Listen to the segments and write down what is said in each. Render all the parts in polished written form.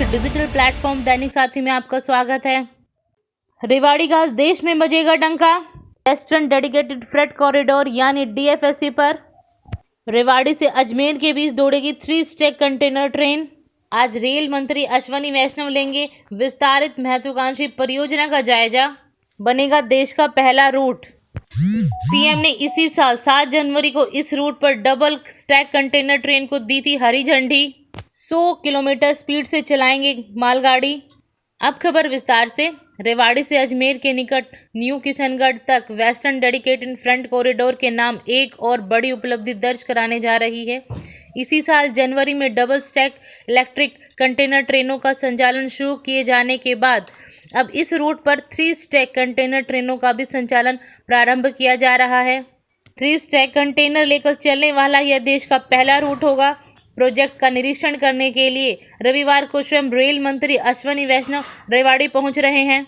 सर्वश्रेष्ठ digital platform दैनिक साथी में आपका स्वागत है। रेवाड़ी घास देश में बजेगा डंका। वेस्टर्न डेडिकेटेड फ्रेट कॉरिडोर यानी डीएफएससी पर रेवाड़ी से अजमेर के बीच दौड़ेगी 3 स्टैक कंटेनर ट्रेन। आज रेल मंत्री अश्वनी वैष्णव लेंगे विस्तारित महत्वाकांक्षी परियोजना का जायजा। बनेगा देश का पहला रूट। पीएम ने इसी साल 7 जनवरी को इस रूट पर डबल स्टैक कंटेनर ट्रेन को दी थी हरी झंडी। 100 किलोमीटर स्पीड से चलाएंगे मालगाड़ी। अब खबर विस्तार से। रेवाड़ी से अजमेर के निकट न्यू किशनगढ़ तक वेस्टर्न डेडिकेटेड फ्रंट कॉरिडोर के नाम एक और बड़ी उपलब्धि दर्ज कराने जा रही है। इसी साल जनवरी में डबल स्टैक इलेक्ट्रिक कंटेनर ट्रेनों का संचालन शुरू किए जाने के बाद अब इस रूट पर 3 स्टैक कंटेनर ट्रेनों का भी संचालन प्रारंभ किया जा रहा है। 3 स्टैक कंटेनर लेकर चलने वाला यह देश का पहला रूट होगा। प्रोजेक्ट का निरीक्षण करने के लिए रविवार को स्वयं रेल मंत्री अश्वनी वैष्णव रेवाड़ी पहुंच रहे हैं।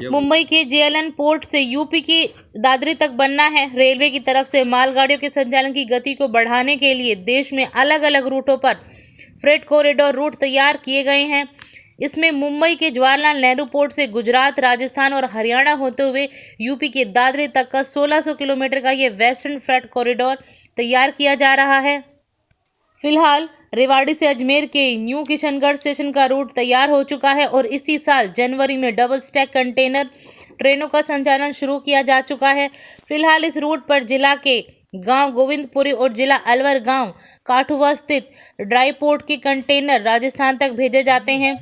मुंबई के जेएलएन पोर्ट से यूपी की दादरी तक बनना है। रेलवे की तरफ से मालगाड़ियों के संचालन की गति को बढ़ाने के लिए देश में अलग अलग रूटों पर फ्रेट कॉरिडोर रूट तैयार किए गए हैं। इसमें मुंबई के जवाहरलाल नेहरू पोर्ट से गुजरात, राजस्थान और हरियाणा होते हुए यूपी के दादरी तक का 1600 किलोमीटर का ये वेस्टर्न फ्रेट कॉरिडोर तैयार किया जा रहा है। फिलहाल रेवाड़ी से अजमेर के न्यू किशनगढ़ स्टेशन का रूट तैयार हो चुका है और इसी साल जनवरी में डबल स्टैक कंटेनर ट्रेनों का संचालन शुरू किया जा चुका है। फिलहाल इस रूट पर जिला के गांव गोविंदपुरी और जिला अलवर गांव काठुआ स्थित ड्राई पोर्ट के कंटेनर राजस्थान तक भेजे जाते हैं।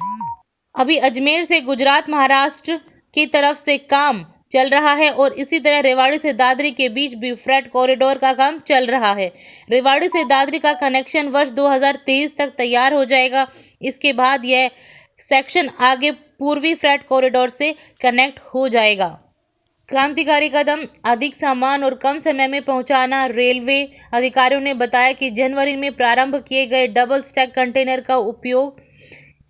अभी अजमेर से गुजरात, महाराष्ट्र की तरफ से काम चल रहा है और इसी तरह रेवाड़ी से दादरी के बीच भी फ्रेट कॉरिडोर का काम चल रहा है। रेवाड़ी से दादरी का कनेक्शन वर्ष 2023 तक तैयार हो जाएगा। इसके बाद यह सेक्शन आगे पूर्वी फ्रेट कॉरिडोर से कनेक्ट हो जाएगा। क्रांतिकारी कदम, अधिक सामान और कम समय में पहुंचाना। रेलवे अधिकारियों ने बताया कि जनवरी में प्रारंभ किए गए डबल स्टैक कंटेनर का उपयोग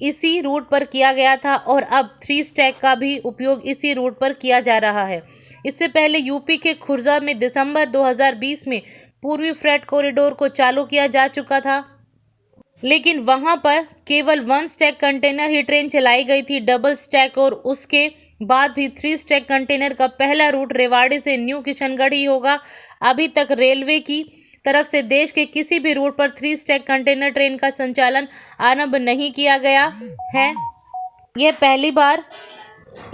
इसी रूट पर किया गया था और अब 3 स्टैक का भी उपयोग इसी रूट पर किया जा रहा है। इससे पहले यूपी के खुर्जा में दिसंबर 2020 में पूर्वी फ्रेट कॉरिडोर को चालू किया जा चुका था, लेकिन वहां पर केवल 1 स्टैक कंटेनर ही ट्रेन चलाई गई थी। डबल स्टैक और उसके बाद भी 3 स्टैक कंटेनर का पहला रूट रेवाड़ी से न्यू किशनगढ़ ही होगा। अभी तक रेलवे की तरफ से देश के किसी भी रूट पर 3 स्टैक कंटेनर ट्रेन का संचालन आरंभ नहीं किया गया है। यह पहली बार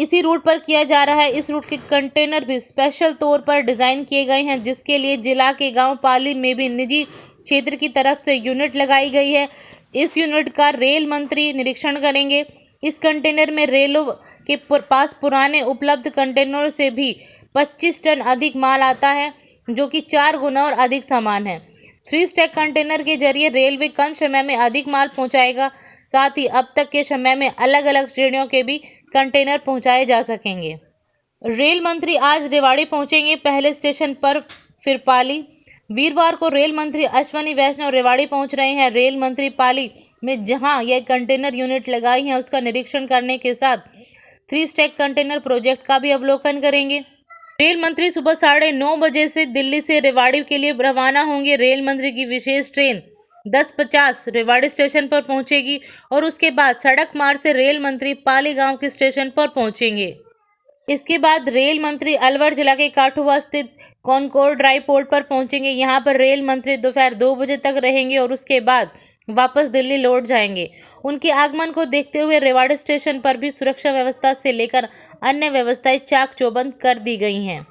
इसी रूट पर किया जा रहा है। इस रूट के कंटेनर भी स्पेशल तौर पर डिजाइन किए गए हैं, जिसके लिए जिला के गांव पाली में भी निजी क्षेत्र की तरफ से यूनिट लगाई गई है। इस यूनिट का रेल मंत्री निरीक्षण करेंगे। इस कंटेनर में रेलों के पास पुराने उपलब्ध कंटेनरों से भी 25 टन अधिक माल आता है, जो कि 4 गुना और अधिक सामान है। 3 स्टैक कंटेनर के जरिए रेलवे कम समय में अधिक माल पहुंचाएगा। साथ ही अब तक के समय में अलग अलग श्रेणियों के भी कंटेनर पहुंचाए जा सकेंगे। रेल मंत्री आज रेवाड़ी पहुंचेंगे, पहले स्टेशन पर फिर पाली। वीरवार को रेल मंत्री अश्वनी वैष्णव रेवाड़ी पहुंच रहे हैं। रेल मंत्री पाली में जहां यह कंटेनर यूनिट लगाई है उसका निरीक्षण करने के साथ 3 स्टैक कंटेनर प्रोजेक्ट का भी अवलोकन करेंगे। रेल मंत्री सुबह 9:30 बजे से दिल्ली से रेवाड़ी के लिए रवाना होंगे। रेल मंत्री की विशेष ट्रेन 10:50 रेवाड़ी स्टेशन पर पहुंचेगी और उसके बाद सड़क मार्ग से रेल मंत्री पाली गांव के स्टेशन पर पहुंचेंगे। इसके बाद रेल मंत्री अलवर जिला के काठुआ स्थित कॉनकोर ड्राई पोर्ट पर पहुंचेंगे। यहां पर रेल मंत्री दोपहर 2 बजे तक रहेंगे और उसके बाद वापस दिल्ली लौट जाएंगे। उनके आगमन को देखते हुए रेवाड़ी स्टेशन पर भी सुरक्षा व्यवस्था से लेकर अन्य व्यवस्थाएं चाक चौबंद कर दी गई हैं।